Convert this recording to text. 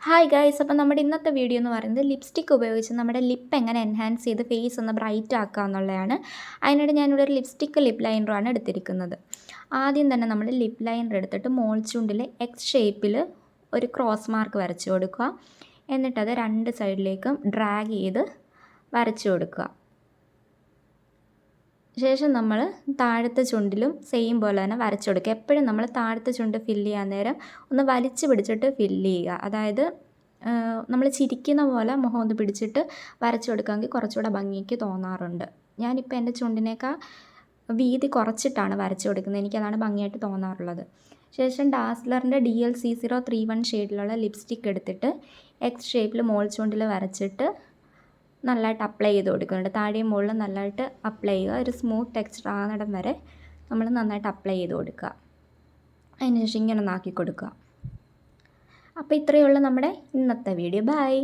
Hi guys, അപ്പോൾ നമ്മുടെ ഇന്നത്തെ വീഡിയോ എന്ന് പറയുന്നത് ലിപ്സ്റ്റിക്ക് ഉപയോഗിച്ച് നമ്മുടെ ലിപ്പ് എങ്ങനെ എൻഹാൻസ് ചെയ്ത് ഫേസ് ഒന്ന് ബ്രൈറ്റ് ആക്കുക എന്നുള്ളതാണ്. അതിനായിട്ട് ഞാനിവിടെ ഒരു ലിപ് ലൈനറാണ് എടുത്തിരിക്കുന്നത്. ആദ്യം തന്നെ നമ്മൾ ലിപ്പ് ലൈനർ എടുത്തിട്ട് മോൾ ചുണ്ടിൽ എക്സ് ഷേപ്പിൽ ഒരു ക്രോസ് മാർക്ക് വരച്ചു കൊടുക്കുക. എന്നിട്ടത് രണ്ട് സൈഡിലേക്കും ഡ്രാഗ് ചെയ്ത് വരച്ചു കൊടുക്കുക. ശേഷം നമ്മൾ താഴത്തെ ചുണ്ടിലും സെയിം പോലെ തന്നെ വരച്ചു കൊടുക്കുക. എപ്പോഴും നമ്മൾ താഴത്തെ ചുണ്ട് ഫില്ല് ചെയ്യാൻ നേരം ഒന്ന് വലിച്ചു പിടിച്ചിട്ട് ഫില്ല് ചെയ്യുക. അതായത് നമ്മൾ ചിരിക്കുന്ന പോലെ മുഖം ഒന്ന് പിടിച്ചിട്ട് വരച്ചു കൊടുക്കാമെങ്കിൽ കുറച്ചുകൂടെ ഭംഗിക്ക് തോന്നാറുണ്ട്. ഞാനിപ്പോൾ എൻ്റെ ചുണ്ടിനേക്കാൾ വീതി കുറച്ചിട്ടാണ് വരച്ചു കൊടുക്കുന്നത്. എനിക്കതാണ് ഭംഗിയായിട്ട് തോന്നാറുള്ളത്. ശേഷം ഡാസ്ലറിൻ്റെ DL C031 ഷെയ്ഡിലുള്ള ലിപ്സ്റ്റിക്ക് എടുത്തിട്ട് എക്സ് ഷേപ്പിൽ മോൾ ചുണ്ടിൽ വരച്ചിട്ട് നല്ലതായിട്ട് അപ്ലൈ ചെയ്ത് കൊടുക്കുന്നുണ്ട്. താഴെയും മുകളിലും നല്ലതായിട്ട് അപ്ലൈ ചെയ്യുക. ഒരു സ്മൂത്ത് ടെക്സ്ചർ ആകുന്നിടം വരെ നമ്മൾ നന്നായിട്ട് അപ്ലൈ ചെയ്ത് കൊടുക്കുക. അതിന് ശേഷം ഇങ്ങനെ ഒന്ന് ആക്കി കൊടുക്കുക. അപ്പോൾ ഇത്രയേ ഉള്ളൂ നമ്മുടെ ഇന്നത്തെ വീഡിയോ. ബൈ.